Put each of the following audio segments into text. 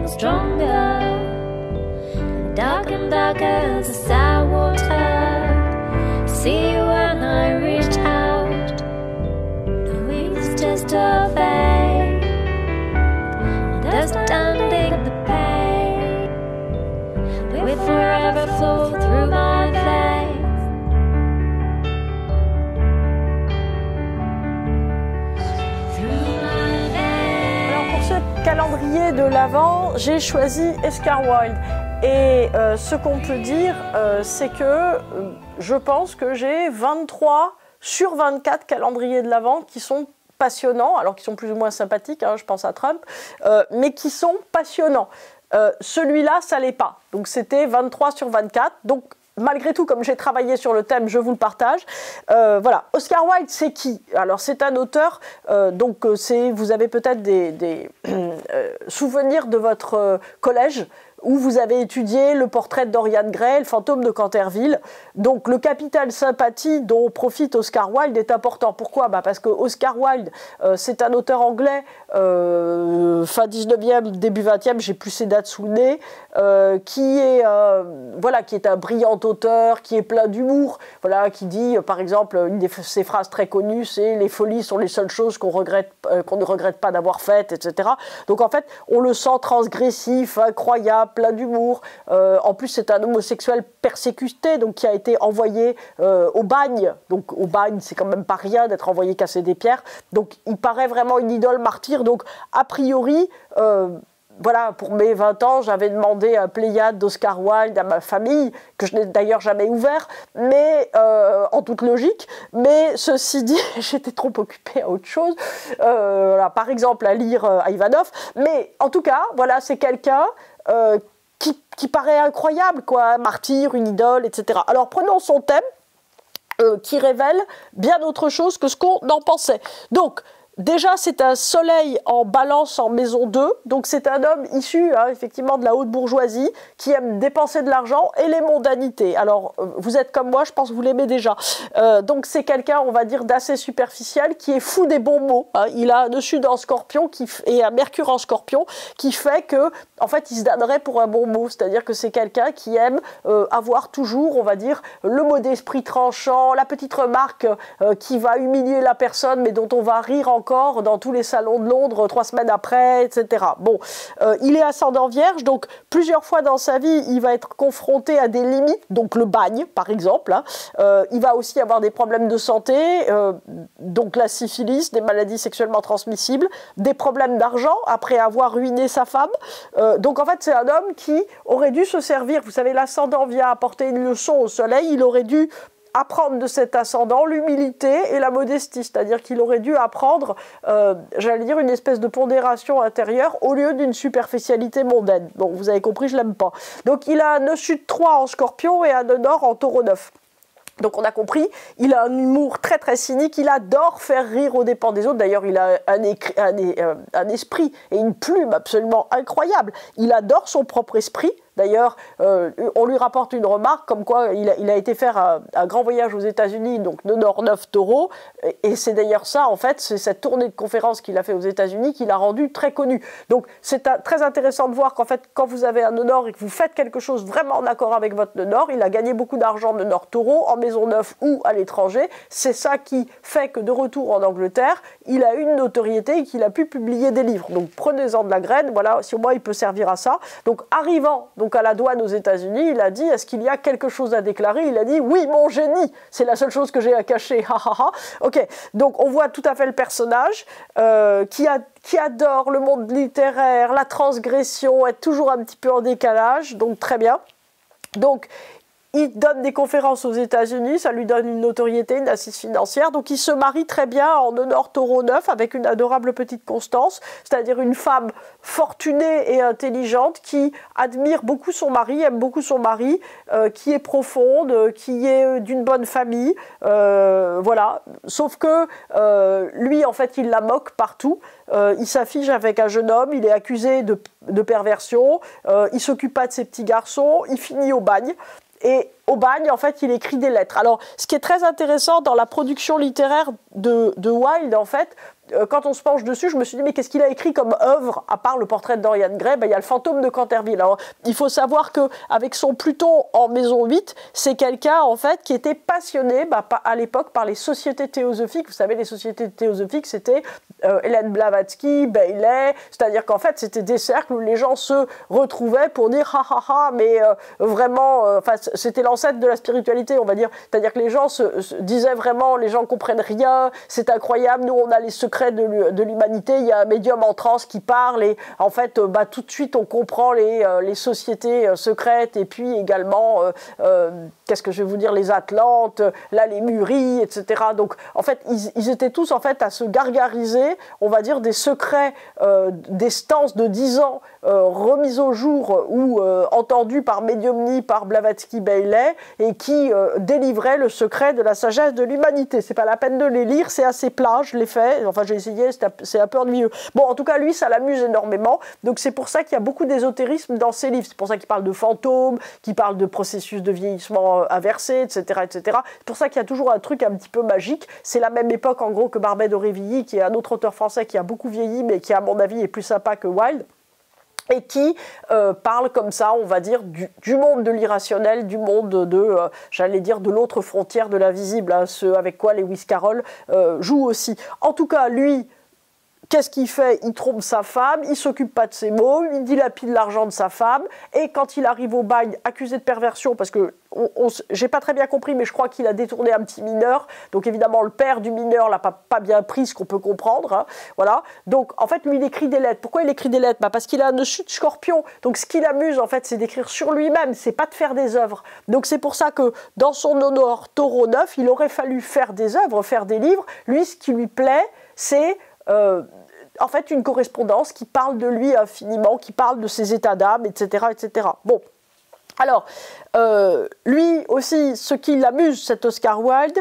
stronger. Dark and darker as the sour water. See you when I reached out. No, it's just a fate. Understanding the pain. Will forever flow through my veins. Calendrier de l'Avent, j'ai choisi Oscar Wilde. Et ce qu'on peut dire, c'est que je pense que j'ai 23 sur 24 calendriers de l'Avent qui sont passionnants, alors qui sont plus ou moins sympathiques, hein, je pense à Trump, mais qui sont passionnants. Celui-là, ça l'est pas. Donc c'était 23 sur 24. Donc malgré tout, comme j'ai travaillé sur le thème, je vous le partage. Voilà, Oscar Wilde, c'est qui? Alors, c'est un auteur, vous avez peut-être des souvenirs de votre collège, où vous avez étudié le portrait de Dorian Gray, le fantôme de Canterville. Donc le capital sympathie dont profite Oscar Wilde est important. Pourquoi? Parce que Oscar Wilde, c'est un auteur anglais, fin 19e, début 20e, j'ai plus ses dates sous le nez, qui est un brillant auteur, qui est plein d'humour, voilà, qui dit, par exemple, une de ses phrases très connues, c'est « les folies sont les seules choses qu'on ne regrette pas d'avoir faites », etc. Donc en fait, on le sent transgressif, incroyable, plein d'humour. En plus, c'est un homosexuel persécuté, donc qui a été envoyé au bagne. Donc au bagne, c'est quand même pas rien d'être envoyé casser des pierres. Donc il paraît vraiment une idole martyre. Donc a priori, voilà, pour mes 20 ans, j'avais demandé un Pléiade d'Oscar Wilde à ma famille, que je n'ai d'ailleurs jamais ouvert, mais en toute logique. Mais ceci dit, j'étais trop occupée à autre chose. Voilà, par exemple, à lire à Ivanov. Mais en tout cas, voilà, c'est quelqu'un qui paraît incroyable, quoi, un martyr, une idole, etc. Alors prenons son thème, qui révèle bien autre chose que ce qu'on en pensait. Donc, déjà, c'est un soleil en balance en maison 2, donc c'est un homme issu effectivement de la haute bourgeoisie qui aime dépenser de l'argent et les mondanités. Alors, vous êtes comme moi, je pense que vous l'aimez déjà. Donc c'est quelqu'un, on va dire, d'assez superficiel, qui est fou des bons mots. Hein. Il a un Sud en Scorpion et un Mercure en Scorpion qui fait que, en fait, il se donnerait pour un bon mot. C'est-à-dire que c'est quelqu'un qui aime avoir toujours, on va dire, le mot d'esprit tranchant, la petite remarque qui va humilier la personne, mais dont on va rire encore dans tous les salons de Londres 3 semaines après, etc. Bon, il est ascendant Vierge, donc plusieurs fois dans sa vie, il va être confronté à des limites, donc le bagne, par exemple. Hein. Il va aussi avoir des problèmes de santé, donc la syphilis, des maladies sexuellement transmissibles, des problèmes d'argent après avoir ruiné sa femme. Donc en fait, c'est un homme qui aurait dû se servir, vous savez, l'ascendant vient apporter une leçon au soleil, il aurait dû apprendre de cet ascendant l'humilité et la modestie, c'est-à-dire qu'il aurait dû apprendre, j'allais dire, une espèce de pondération intérieure au lieu d'une superficialité mondaine. Bon, vous avez compris, je l'aime pas. Donc il a un nœud sud 3 en Scorpion et un nœud nord en Taureau 9. Donc on a compris, il a un humour très très cynique, il adore faire rire aux dépens des autres. D'ailleurs, il a un esprit et une plume absolument incroyable. Il adore son propre esprit. D'ailleurs, on lui rapporte une remarque comme quoi il a été faire un grand voyage aux États-Unis, donc de Nord 9 Taureau, et c'est d'ailleurs ça, en fait, c'est cette tournée de conférences qu'il a fait aux États-Unis qui l'a rendu très connu. Donc c'est très intéressant de voir qu'en fait, quand vous avez un nœud nord et que vous faites quelque chose vraiment en accord avec votre nœud nord, il a gagné beaucoup d'argent de Nord Taureau, en maison 9 ou à l'étranger. C'est ça qui fait que de retour en Angleterre, il a une notoriété et qu'il a pu publier des livres. Donc prenez-en de la graine, voilà, si au moins il peut servir à ça. Donc arrivant à la douane aux États-Unis, il a dit, est-ce qu'il y a quelque chose à déclarer? Il a dit, oui, mon génie, c'est la seule chose que j'ai à cacher. Ok, donc on voit tout à fait le personnage qui adore le monde littéraire, la transgression, être toujours un petit peu en décalage, donc très bien. Donc, il donne des conférences aux États-Unis, ça lui donne une notoriété, une assise financière. Donc il se marie très bien en honneur Taureau 9 avec une adorable petite Constance, c'est-à-dire une femme fortunée et intelligente qui admire beaucoup son mari, aime beaucoup son mari, qui est profonde, qui est d'une bonne famille. Voilà. Sauf que lui, en fait, il la moque partout. Il s'affiche avec un jeune homme, il est accusé de perversion, il s'occupe pas de ses petits garçons, il finit au bagne. Et au bagne, en fait, il écrit des lettres. Alors, ce qui est très intéressant dans la production littéraire de Wilde, en fait, quand on se penche dessus, je me suis dit, mais qu'est-ce qu'il a écrit comme œuvre, à part le portrait de Dorian Gray? Il y a le fantôme de Canterville. Alors, il faut savoir qu'avec son Pluton en maison 8, c'est quelqu'un, en fait, qui était passionné, à l'époque, par les sociétés théosophiques. Vous savez, les sociétés théosophiques, c'était Hélène Blavatsky, Bailey, c'est-à-dire qu'en fait, c'était des cercles où les gens se retrouvaient pour dire, mais vraiment, c'était l'ancêtre de la spiritualité, on va dire. C'est-à-dire que les gens se disaient vraiment, les gens comprennent rien, c'est incroyable, nous, on a les secrets de l'humanité, il y a un médium en transe qui parle, et en fait, tout de suite, on comprend les sociétés secrètes, et puis également, qu'est-ce que je vais vous dire, les Atlantes, la Lémurie, etc. Donc, en fait, ils étaient tous, en fait, à se gargariser, on va dire, des secrets, des stances de 10 ans remises au jour ou entendues par médiumnie, par Blavatsky Bailey, et qui délivraient le secret de la sagesse de l'humanité. C'est pas la peine de les lire, c'est assez plat, je l'ai fait, enfin j'ai essayé, c'est un peu ennuyeux. Bon, en tout cas, lui, ça l'amuse énormément, donc c'est pour ça qu'il y a beaucoup d'ésotérisme dans ses livres, c'est pour ça qu'il parle de fantômes, qu'il parle de processus de vieillissement inversé, etc., etc. C'est pour ça qu'il y a toujours un truc un petit peu magique. C'est la même époque, en gros, que Barbey d'Aurevilly, qui est un autre auteur français qui a beaucoup vieilli, mais qui, à mon avis, est plus sympa que Wilde, et qui parle comme ça, on va dire, du monde de l'irrationnel, du monde j'allais dire, de l'autre frontière de l'invisible, hein, ce avec quoi Lewis Carroll joue aussi. En tout cas, lui, qu'est-ce qu'il fait? Il trompe sa femme, il s'occupe pas de ses mômes, il dilapide l'argent de sa femme, et quand il arrive au bagne, accusé de perversion, parce que j'ai pas très bien compris, mais je crois qu'il a détourné un petit mineur, donc évidemment le père du mineur l'a pas bien pris, ce qu'on peut comprendre, hein, voilà. Donc en fait, lui, il écrit des lettres. Pourquoi il écrit des lettres? Parce qu'il a un nœud de Scorpion, donc ce qui l'amuse, en fait, c'est d'écrire sur lui-même, c'est pas de faire des œuvres. Donc c'est pour ça que dans son honneur Taureau 9, il aurait fallu faire des œuvres, faire des livres. Lui, ce qui lui plaît, c'est en fait une correspondance qui parle de lui infiniment, qui parle de ses états d'âme, etc., etc. Bon, alors, lui aussi, ce qui l'amuse, cet Oscar Wilde,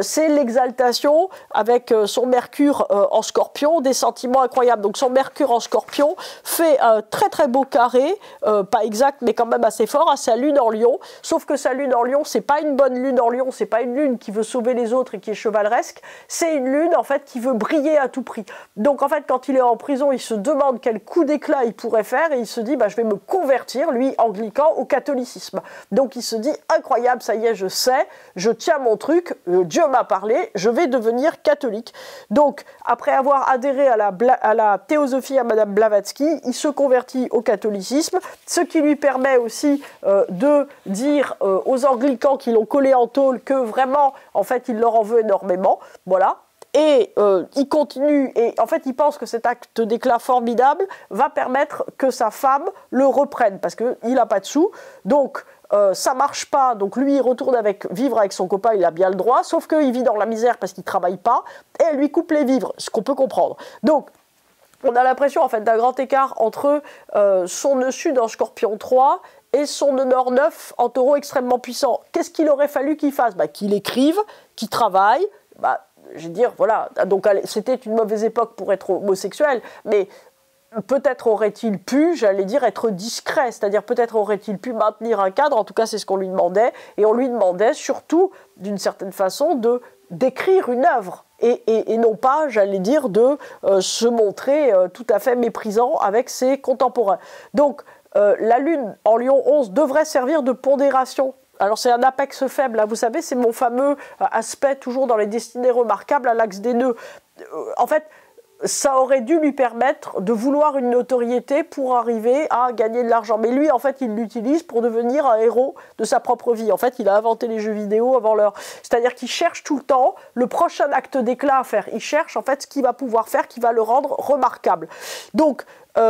c'est l'exaltation avec son Mercure en Scorpion, des sentiments incroyables. Donc son Mercure en Scorpion fait un très très beau carré, pas exact mais quand même assez fort, à sa lune en Lion, sauf que sa lune en Lion, c'est pas une bonne lune en Lion, c'est pas une lune qui veut sauver les autres et qui est chevaleresque, c'est une lune en fait qui veut briller à tout prix. Donc en fait, quand il est en prison, il se demande quel coup d'éclat il pourrait faire et il se dit, je vais me convertir, lui, anglican, au catholicisme. Donc il se dit, incroyable, ça y est, je sais, je tiens mon truc, Dieu m'a parlé, je vais devenir catholique. Donc, après avoir adhéré à la théosophie à Madame Blavatsky, il se convertit au catholicisme, ce qui lui permet aussi de dire aux anglicans qui l'ont collé en tôle que vraiment, en fait, il leur en veut énormément, voilà. Et il continue, et en fait il pense que cet acte d'éclat formidable va permettre que sa femme le reprenne, parce qu'il n'a pas de sous, donc ça marche pas, donc lui il retourne vivre avec son copain, il a bien le droit, sauf qu'il vit dans la misère parce qu'il travaille pas, et elle lui coupe les vivres, ce qu'on peut comprendre. Donc on a l'impression en fait d'un grand écart entre son nœud sud en Scorpion 3 et son nœud nord 9 en Taureau extrêmement puissant. Qu'est-ce qu'il aurait fallu qu'il fasse? Qu'il écrive, qu'il travaille, je veux dire, voilà, donc c'était une mauvaise époque pour être homosexuel, mais peut-être aurait-il pu, j'allais dire, être discret, c'est-à-dire peut-être aurait-il pu maintenir un cadre, en tout cas c'est ce qu'on lui demandait, et on lui demandait surtout, d'une certaine façon, d'écrire une œuvre, et non pas, j'allais dire, de se montrer tout à fait méprisant avec ses contemporains. Donc, la Lune en Lion 11 devrait servir de pondération. Alors c'est un apex faible, là, vous savez, c'est mon fameux aspect toujours dans les destinées remarquables à l'axe des nœuds. En fait, ça aurait dû lui permettre de vouloir une notoriété pour arriver à gagner de l'argent. Mais lui, en fait, il l'utilise pour devenir un héros de sa propre vie. En fait, il a inventé les jeux vidéo avant l'heure. C'est-à-dire qu'il cherche tout le temps le prochain acte d'éclat à faire. Il cherche, en fait, ce qu'il va pouvoir faire qui va le rendre remarquable. Donc, il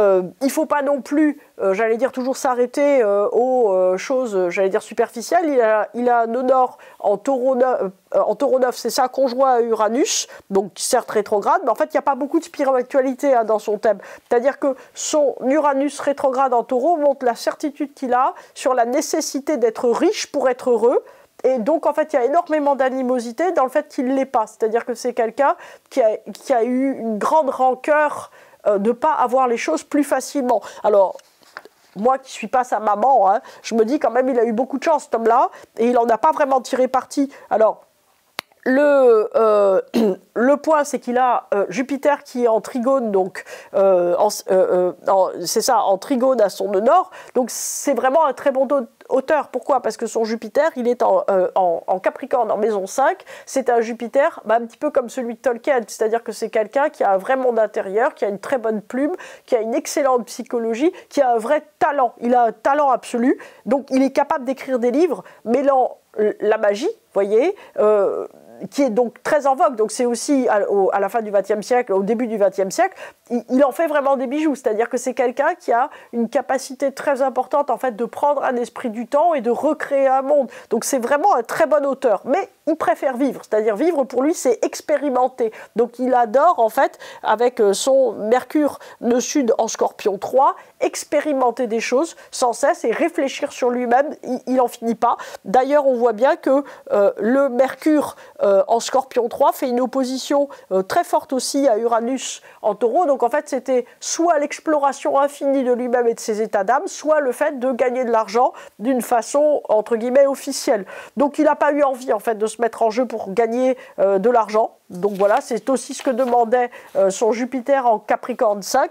ne faut pas non plus, j'allais dire, toujours s'arrêter aux choses, j'allais dire, superficielles. Il a un nœud nord en Taureau 9, c'est ça, conjoint à Uranus, donc certes rétrograde, mais en fait, il n'y a pas beaucoup de spiritualité dans son thème. C'est-à-dire que son Uranus rétrograde en Taureau montre la certitude qu'il a sur la nécessité d'être riche pour être heureux. Et donc, en fait, il y a énormément d'animosité dans le fait qu'il ne l'est pas. C'est-à-dire que c'est quelqu'un qui a eu une grande rancœur de ne pas avoir les choses plus facilement. Alors, moi qui ne suis pas sa maman, je me dis quand même il a eu beaucoup de chance cet homme-là, et il n'en a pas vraiment tiré parti. Alors, le point, c'est qu'il a Jupiter qui est en trigone, donc c'est ça, en trigone à son nœud nord. Donc c'est vraiment un très bon auteur. Pourquoi? Parce que son Jupiter, il est en Capricorne, en maison 5. C'est un Jupiter un petit peu comme celui de Tolkien, c'est-à-dire que c'est quelqu'un qui a un vrai monde intérieur, qui a une très bonne plume, qui a une excellente psychologie, qui a un vrai talent. Il a un talent absolu, donc il est capable d'écrire des livres mêlant la magie, vous voyez, qui est donc très en vogue. Donc c'est aussi à la fin du XXe siècle, au début du XXe siècle, il en fait vraiment des bijoux. C'est-à-dire que c'est quelqu'un qui a une capacité très importante en fait de prendre un esprit du temps et de recréer un monde. Donc c'est vraiment un très bon auteur. Mais il préfère vivre. C'est-à-dire vivre pour lui, c'est expérimenter. Donc il adore en fait, avec son Mercure nœud sud en Scorpion 3, expérimenter des choses sans cesse et réfléchir sur lui-même. Il n'en finit pas. D'ailleurs, on voit bien que le Mercure en Scorpion 3 fait une opposition très forte aussi à Uranus en Taureau. Donc en fait, c'était soit l'exploration infinie de lui-même et de ses états d'âme, soit le fait de gagner de l'argent d'une façon, entre guillemets, officielle. Donc il n'a pas eu envie en fait de se mettre en jeu pour gagner de l'argent. Donc voilà, c'est aussi ce que demandait son Jupiter en Capricorne 5.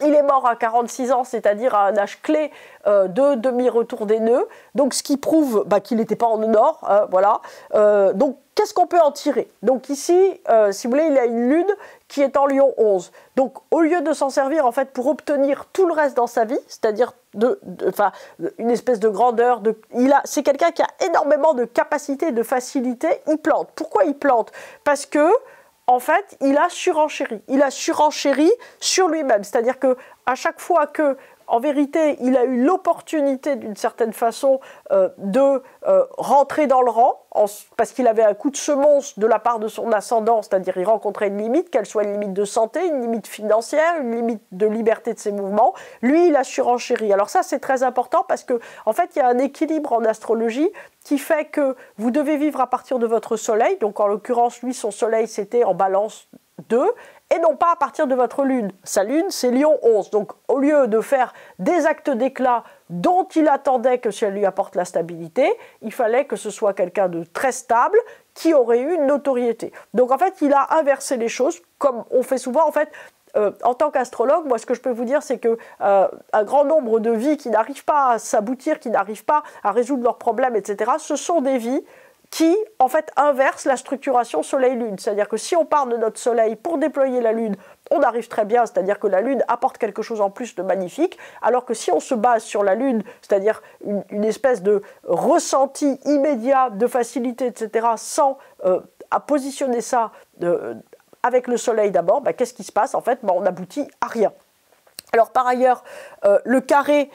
Il est mort à 46 ans, c'est-à-dire à un âge clé de demi-retour des nœuds, donc ce qui prouve qu'il n'était pas en nœud nord, voilà. Donc qu'est-ce qu'on peut en tirer? Donc ici, si vous voulez, il a une lune qui est en Lion 11. Donc au lieu de s'en servir en fait pour obtenir tout le reste dans sa vie, c'est-à-dire une espèce de grandeur, c'est quelqu'un qui a énormément de capacité, de facilité, il plante. Pourquoi il plante? Parce que en fait, il a surenchéri. Il a surenchéri sur lui-même. C'est-à-dire qu'à chaque fois que, en vérité, il a eu l'opportunité, d'une certaine façon, de rentrer dans le rang, parce qu'il avait un coup de semonce de la part de son ascendant, c'est-à-dire il rencontrait une limite, qu'elle soit une limite de santé, une limite financière, une limite de liberté de ses mouvements. Lui, il a surenchéri. Alors ça, c'est très important parce que, en fait, il y a un équilibre en astrologie qui fait que vous devez vivre à partir de votre soleil. Donc, en l'occurrence, lui, son soleil, c'était en Balance 2, et non pas à partir de votre lune. Sa lune, c'est Lion 11. Donc, au lieu de faire des actes d'éclat dont il attendait que si elle lui apporte la stabilité, il fallait que ce soit quelqu'un de très stable qui aurait eu une notoriété. Donc, en fait, il a inversé les choses, comme on fait souvent, en fait. En tant qu'astrologue, moi, ce que je peux vous dire, c'est que un grand nombre de vies qui n'arrivent pas à s'aboutir, qui n'arrivent pas à résoudre leurs problèmes, etc., ce sont des vies qui, en fait, inversent la structuration Soleil-Lune. C'est-à-dire que si on part de notre Soleil pour déployer la Lune, on arrive très bien, c'est-à-dire que la Lune apporte quelque chose en plus de magnifique, alors que si on se base sur la Lune, c'est-à-dire une espèce de ressenti immédiat de facilité, etc., sans à positionner ça avec le Soleil d'abord, qu'est-ce qui se passe? En fait, on aboutit à rien. Alors par ailleurs, le carré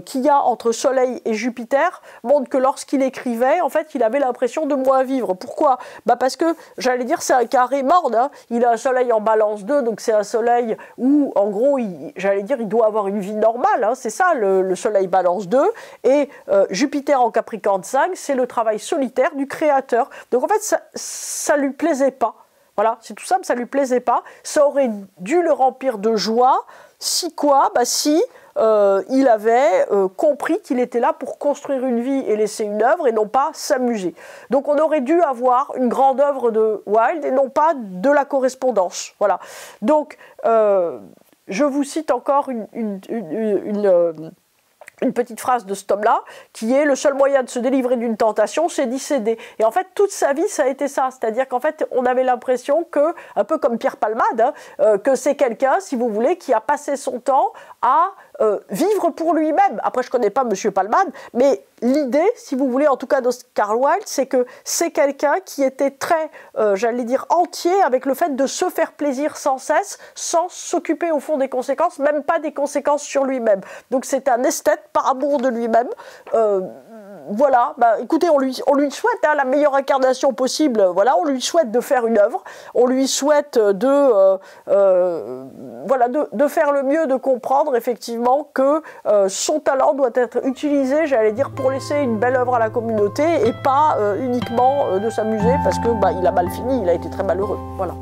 qu'il y a entre Soleil et Jupiter montre que lorsqu'il écrivait, en fait, il avait l'impression de moins vivre. Pourquoi? Parce que, j'allais dire, c'est un carré morne, hein. Il a un Soleil en Balance 2, donc c'est un Soleil où, en gros, j'allais dire, il doit avoir une vie normale, hein. C'est ça, le Soleil Balance 2, et Jupiter en Capricorne 5, c'est le travail solitaire du créateur. Donc, en fait, ça lui plaisait pas. Voilà, c'est tout simple, ça lui plaisait pas. Ça aurait dû le remplir de joie. Si quoi? Si il avait compris qu'il était là pour construire une vie et laisser une œuvre et non pas s'amuser. Donc on aurait dû avoir une grande œuvre de Wilde et non pas de la correspondance. Voilà. Donc je vous cite encore une petite phrase de cet homme-là, qui est « Le seul moyen de se délivrer d'une tentation, c'est d'y céder ». Et en fait, toute sa vie, ça a été ça. C'est-à-dire qu'en fait, on avait l'impression que, un peu comme Pierre Palmade, que c'est quelqu'un, si vous voulez, qui a passé son temps à vivre pour lui-même. Après, je ne connais pas M. Palmade, mais l'idée, si vous voulez, en tout cas d'Oscar Wilde, c'est que c'est quelqu'un qui était très, j'allais dire, entier avec le fait de se faire plaisir sans cesse, sans s'occuper au fond des conséquences, même pas des conséquences sur lui-même. Donc c'est un esthète par amour de lui-même. Voilà, écoutez, on lui souhaite la meilleure incarnation possible. Voilà, on lui souhaite de faire une œuvre, on lui souhaite de faire le mieux, de comprendre effectivement que son talent doit être utilisé, j'allais dire, pour laisser une belle œuvre à la communauté et pas uniquement de s'amuser parce que il a mal fini, il a été très malheureux. Voilà.